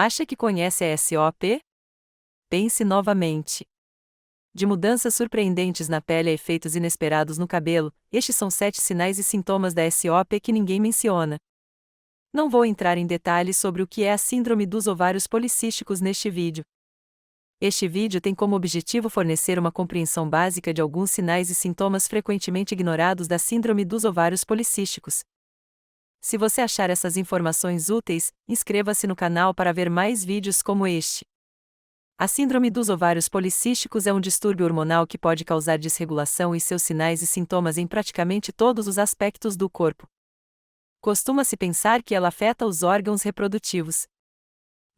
Acha que conhece a SOP? Pense novamente. De mudanças surpreendentes na pele a efeitos inesperados no cabelo, estes são 7 sinais e sintomas da SOP que ninguém menciona. Não vou entrar em detalhes sobre o que é a síndrome dos ovários policísticos neste vídeo. Este vídeo tem como objetivo fornecer uma compreensão básica de alguns sinais e sintomas frequentemente ignorados da síndrome dos ovários policísticos. Se você achar essas informações úteis, inscreva-se no canal para ver mais vídeos como este. A síndrome dos ovários policísticos é um distúrbio hormonal que pode causar desregulação e seus sinais e sintomas em praticamente todos os aspectos do corpo. Costuma-se pensar que ela afeta os órgãos reprodutivos.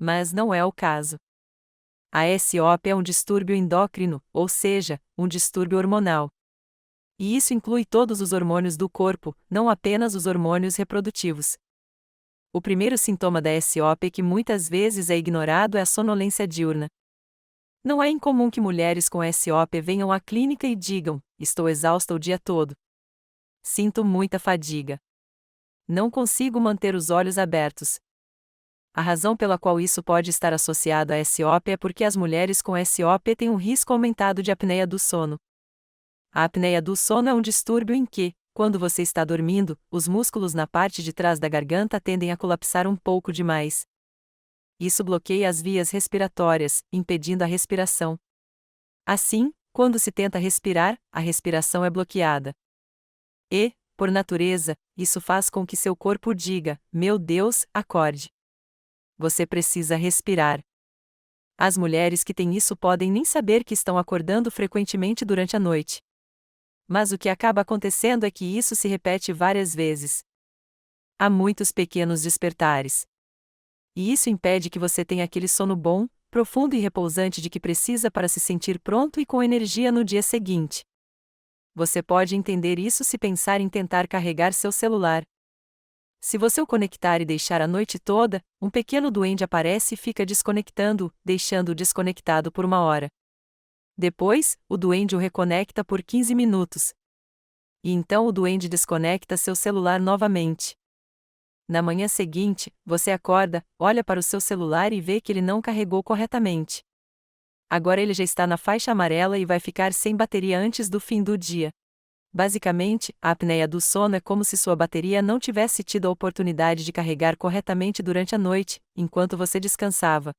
Mas não é o caso. A SOP é um distúrbio endócrino, ou seja, um distúrbio hormonal. E isso inclui todos os hormônios do corpo, não apenas os hormônios reprodutivos. O primeiro sintoma da SOP que muitas vezes é ignorado é a sonolência diurna. Não é incomum que mulheres com SOP venham à clínica e digam: "Estou exausta o dia todo. Sinto muita fadiga. Não consigo manter os olhos abertos." A razão pela qual isso pode estar associado à SOP é porque as mulheres com SOP têm um risco aumentado de apneia do sono. A apneia do sono é um distúrbio em que, quando você está dormindo, os músculos na parte de trás da garganta tendem a colapsar um pouco demais. Isso bloqueia as vias respiratórias, impedindo a respiração. Assim, quando se tenta respirar, a respiração é bloqueada. E, por natureza, isso faz com que seu corpo diga: "Meu Deus, acorde. Você precisa respirar." As mulheres que têm isso podem nem saber que estão acordando frequentemente durante a noite. Mas o que acaba acontecendo é que isso se repete várias vezes. Há muitos pequenos despertares. E isso impede que você tenha aquele sono bom, profundo e repousante de que precisa para se sentir pronto e com energia no dia seguinte. Você pode entender isso se pensar em tentar carregar seu celular. Se você o conectar e deixar a noite toda, um pequeno duende aparece e fica desconectando-o, deixando-o desconectado por 1 hora. Depois, o duende o reconecta por 15 minutos. E então o duende desconecta seu celular novamente. Na manhã seguinte, você acorda, olha para o seu celular e vê que ele não carregou corretamente. Agora ele já está na faixa amarela e vai ficar sem bateria antes do fim do dia. Basicamente, a apneia do sono é como se sua bateria não tivesse tido a oportunidade de carregar corretamente durante a noite, enquanto você descansava.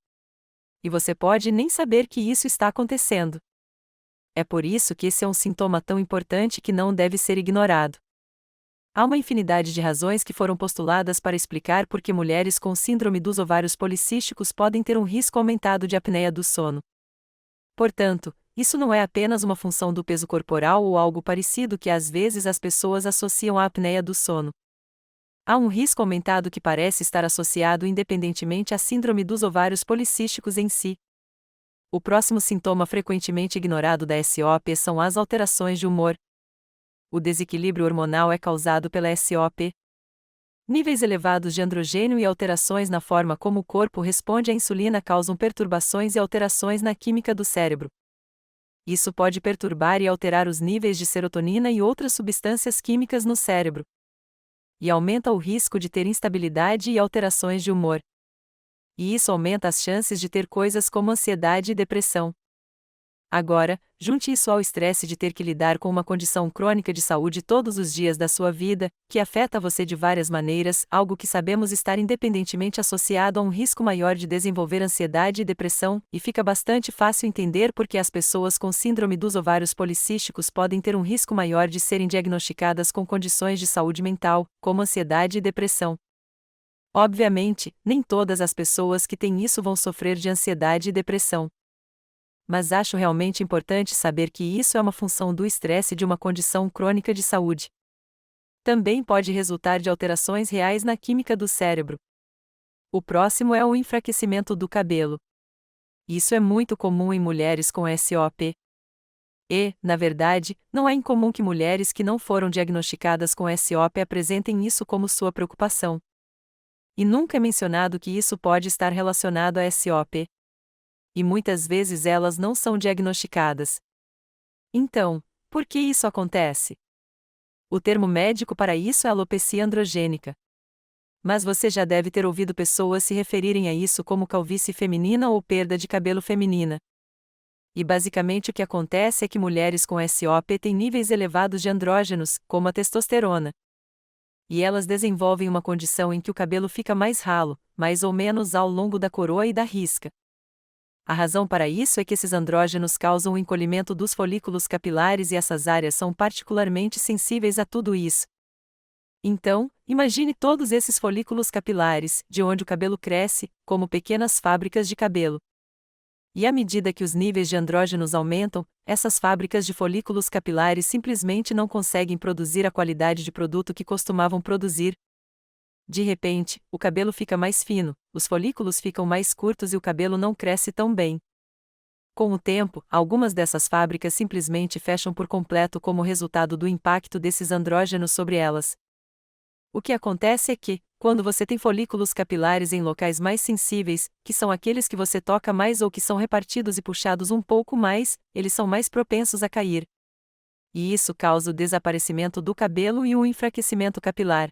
E você pode nem saber que isso está acontecendo. É por isso que esse é um sintoma tão importante que não deve ser ignorado. Há uma infinidade de razões que foram postuladas para explicar por que mulheres com síndrome dos ovários policísticos podem ter um risco aumentado de apneia do sono. Portanto, isso não é apenas uma função do peso corporal ou algo parecido que às vezes as pessoas associam à apneia do sono. Há um risco aumentado que parece estar associado independentemente à síndrome dos ovários policísticos em si. O próximo sintoma frequentemente ignorado da SOP são as alterações de humor. O desequilíbrio hormonal é causado pela SOP. Níveis elevados de androgênio e alterações na forma como o corpo responde à insulina causam perturbações e alterações na química do cérebro. Isso pode perturbar e alterar os níveis de serotonina e outras substâncias químicas no cérebro. E aumenta o risco de ter instabilidade e alterações de humor. E isso aumenta as chances de ter coisas como ansiedade e depressão. Agora, junte isso ao estresse de ter que lidar com uma condição crônica de saúde todos os dias da sua vida, que afeta você de várias maneiras, algo que sabemos estar independentemente associado a um risco maior de desenvolver ansiedade e depressão, e fica bastante fácil entender por que as pessoas com síndrome dos ovários policísticos podem ter um risco maior de serem diagnosticadas com condições de saúde mental, como ansiedade e depressão. Obviamente, nem todas as pessoas que têm isso vão sofrer de ansiedade e depressão. Mas acho realmente importante saber que isso é uma função do estresse de uma condição crônica de saúde. Também pode resultar de alterações reais na química do cérebro. O próximo é o enfraquecimento do cabelo. Isso é muito comum em mulheres com SOP. E, na verdade, não é incomum que mulheres que não foram diagnosticadas com SOP apresentem isso como sua preocupação. E nunca é mencionado que isso pode estar relacionado à SOP. E muitas vezes elas não são diagnosticadas. Então, por que isso acontece? O termo médico para isso é alopecia androgênica. Mas você já deve ter ouvido pessoas se referirem a isso como calvície feminina ou perda de cabelo feminina. E basicamente o que acontece é que mulheres com SOP têm níveis elevados de andrógenos, como a testosterona. E elas desenvolvem uma condição em que o cabelo fica mais ralo, mais ou menos ao longo da coroa e da risca. A razão para isso é que esses andrógenos causam o encolhimento dos folículos capilares e essas áreas são particularmente sensíveis a tudo isso. Então, imagine todos esses folículos capilares, de onde o cabelo cresce, como pequenas fábricas de cabelo. E à medida que os níveis de andrógenos aumentam, essas fábricas de folículos capilares simplesmente não conseguem produzir a qualidade de produto que costumavam produzir. De repente, o cabelo fica mais fino, os folículos ficam mais curtos e o cabelo não cresce tão bem. Com o tempo, algumas dessas fábricas simplesmente fecham por completo como resultado do impacto desses andrógenos sobre elas. O que acontece é que, quando você tem folículos capilares em locais mais sensíveis, que são aqueles que você toca mais ou que são repartidos e puxados um pouco mais, eles são mais propensos a cair. E isso causa o desaparecimento do cabelo e o enfraquecimento capilar.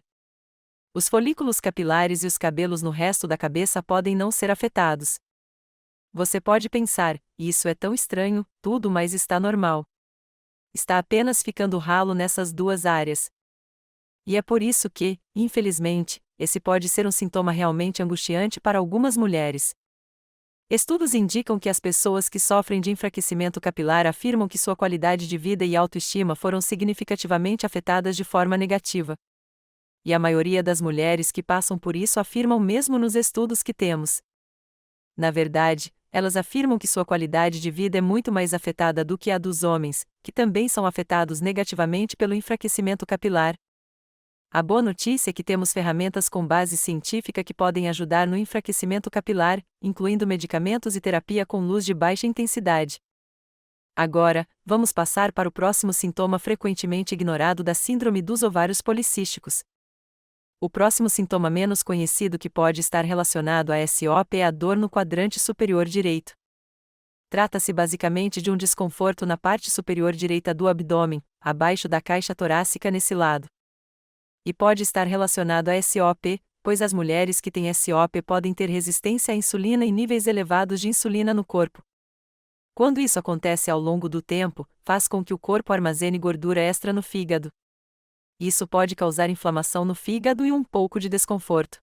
Os folículos capilares e os cabelos no resto da cabeça podem não ser afetados. Você pode pensar, isso é tão estranho, tudo mais está normal. Está apenas ficando ralo nessas duas áreas. E é por isso que, infelizmente, esse pode ser um sintoma realmente angustiante para algumas mulheres. Estudos indicam que as pessoas que sofrem de enfraquecimento capilar afirmam que sua qualidade de vida e autoestima foram significativamente afetadas de forma negativa. E a maioria das mulheres que passam por isso afirmam mesmo nos estudos que temos. Na verdade, elas afirmam que sua qualidade de vida é muito mais afetada do que a dos homens, que também são afetados negativamente pelo enfraquecimento capilar. A boa notícia é que temos ferramentas com base científica que podem ajudar no enfraquecimento capilar, incluindo medicamentos e terapia com luz de baixa intensidade. Agora, vamos passar para o próximo sintoma frequentemente ignorado da síndrome dos ovários policísticos. O próximo sintoma menos conhecido que pode estar relacionado a SOP é a dor no quadrante superior direito. Trata-se basicamente de um desconforto na parte superior direita do abdômen, abaixo da caixa torácica nesse lado. E pode estar relacionado a SOP, pois as mulheres que têm SOP podem ter resistência à insulina e níveis elevados de insulina no corpo. Quando isso acontece ao longo do tempo, faz com que o corpo armazene gordura extra no fígado. Isso pode causar inflamação no fígado e um pouco de desconforto.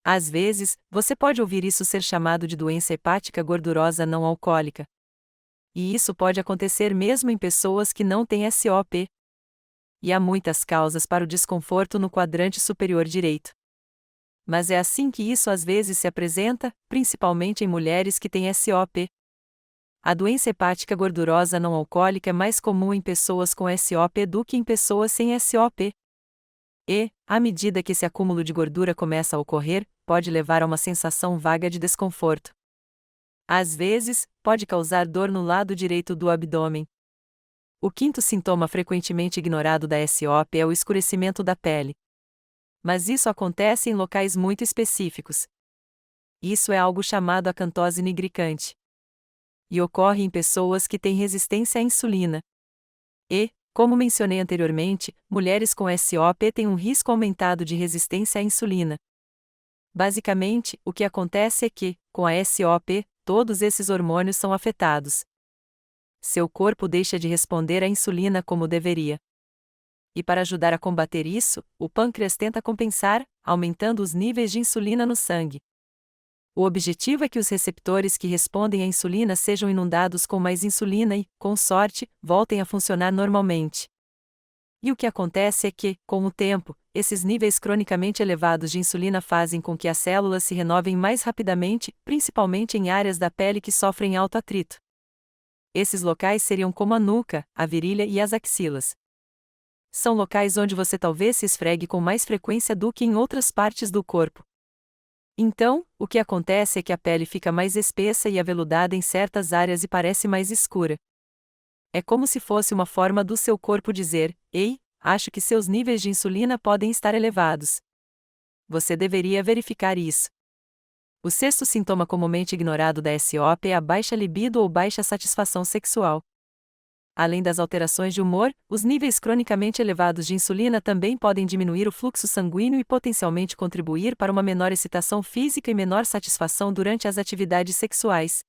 Às vezes, você pode ouvir isso ser chamado de doença hepática gordurosa não alcoólica. E isso pode acontecer mesmo em pessoas que não têm SOP. E há muitas causas para o desconforto no quadrante superior direito. Mas é assim que isso às vezes se apresenta, principalmente em mulheres que têm SOP. A doença hepática gordurosa não alcoólica é mais comum em pessoas com SOP do que em pessoas sem SOP. E, à medida que esse acúmulo de gordura começa a ocorrer, pode levar a uma sensação vaga de desconforto. Às vezes, pode causar dor no lado direito do abdômen. O quinto sintoma frequentemente ignorado da SOP é o escurecimento da pele. Mas isso acontece em locais muito específicos. Isso é algo chamado acantose nigricante. E ocorre em pessoas que têm resistência à insulina. E, como mencionei anteriormente, mulheres com SOP têm um risco aumentado de resistência à insulina. Basicamente, o que acontece é que, com a SOP, todos esses hormônios são afetados. Seu corpo deixa de responder à insulina como deveria. E para ajudar a combater isso, o pâncreas tenta compensar, aumentando os níveis de insulina no sangue. O objetivo é que os receptores que respondem à insulina sejam inundados com mais insulina e, com sorte, voltem a funcionar normalmente. E o que acontece é que, com o tempo, esses níveis cronicamente elevados de insulina fazem com que as células se renovem mais rapidamente, principalmente em áreas da pele que sofrem alto atrito. Esses locais seriam como a nuca, a virilha e as axilas. São locais onde você talvez se esfregue com mais frequência do que em outras partes do corpo. Então, o que acontece é que a pele fica mais espessa e aveludada em certas áreas e parece mais escura. É como se fosse uma forma do seu corpo dizer: "Ei, acho que seus níveis de insulina podem estar elevados. Você deveria verificar isso." O sexto sintoma comumente ignorado da SOP é a baixa libido ou baixa satisfação sexual. Além das alterações de humor, os níveis cronicamente elevados de insulina também podem diminuir o fluxo sanguíneo e potencialmente contribuir para uma menor excitação física e menor satisfação durante as atividades sexuais.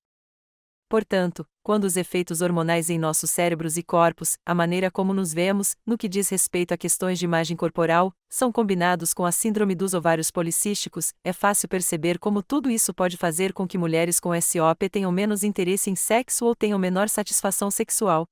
Portanto, quando os efeitos hormonais em nossos cérebros e corpos, a maneira como nos vemos, no que diz respeito a questões de imagem corporal, são combinados com a síndrome dos ovários policísticos, é fácil perceber como tudo isso pode fazer com que mulheres com SOP tenham menos interesse em sexo ou tenham menor satisfação sexual.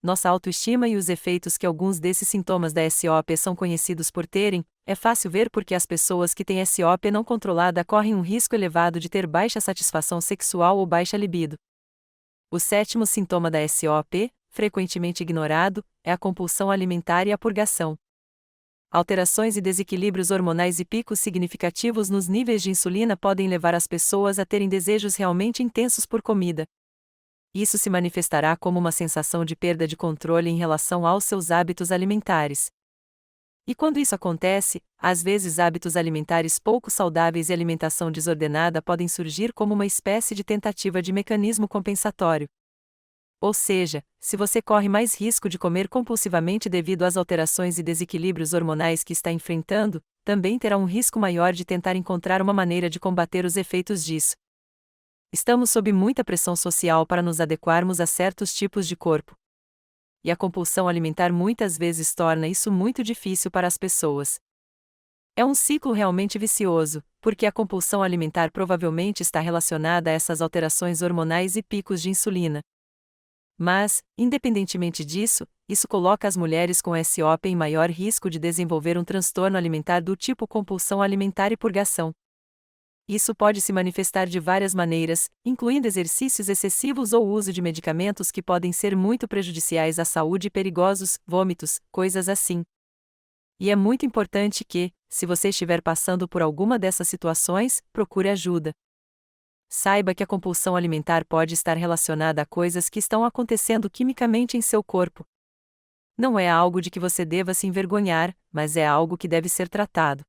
Nossa autoestima e os efeitos que alguns desses sintomas da SOP são conhecidos por terem, é fácil ver porque as pessoas que têm SOP não controlada correm um risco elevado de ter baixa satisfação sexual ou baixa libido. O sétimo sintoma da SOP, frequentemente ignorado, é a compulsão alimentar e a purgação. Alterações e desequilíbrios hormonais e picos significativos nos níveis de insulina podem levar as pessoas a terem desejos realmente intensos por comida. Isso se manifestará como uma sensação de perda de controle em relação aos seus hábitos alimentares. E quando isso acontece, às vezes hábitos alimentares pouco saudáveis e alimentação desordenada podem surgir como uma espécie de tentativa de mecanismo compensatório. Ou seja, se você corre mais risco de comer compulsivamente devido às alterações e desequilíbrios hormonais que está enfrentando, também terá um risco maior de tentar encontrar uma maneira de combater os efeitos disso. Estamos sob muita pressão social para nos adequarmos a certos tipos de corpo. E a compulsão alimentar muitas vezes torna isso muito difícil para as pessoas. É um ciclo realmente vicioso, porque a compulsão alimentar provavelmente está relacionada a essas alterações hormonais e picos de insulina. Mas, independentemente disso, isso coloca as mulheres com SOP em maior risco de desenvolver um transtorno alimentar do tipo compulsão alimentar e purgação. Isso pode se manifestar de várias maneiras, incluindo exercícios excessivos ou uso de medicamentos que podem ser muito prejudiciais à saúde e perigosos, vômitos, coisas assim. E é muito importante que, se você estiver passando por alguma dessas situações, procure ajuda. Saiba que a compulsão alimentar pode estar relacionada a coisas que estão acontecendo quimicamente em seu corpo. Não é algo de que você deva se envergonhar, mas é algo que deve ser tratado.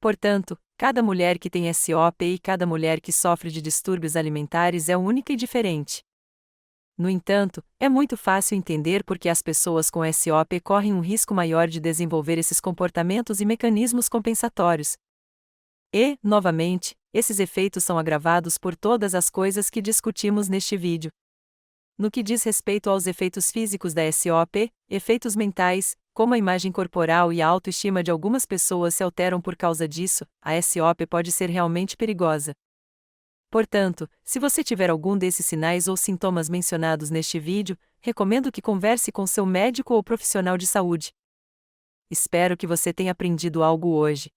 Portanto, cada mulher que tem SOP e cada mulher que sofre de distúrbios alimentares é única e diferente. No entanto, é muito fácil entender por que as pessoas com SOP correm um risco maior de desenvolver esses comportamentos e mecanismos compensatórios. E, novamente, esses efeitos são agravados por todas as coisas que discutimos neste vídeo. No que diz respeito aos efeitos físicos da SOP, efeitos mentais, como a imagem corporal e a autoestima de algumas pessoas se alteram por causa disso, a SOP pode ser realmente perigosa. Portanto, se você tiver algum desses sinais ou sintomas mencionados neste vídeo, recomendo que converse com seu médico ou profissional de saúde. Espero que você tenha aprendido algo hoje.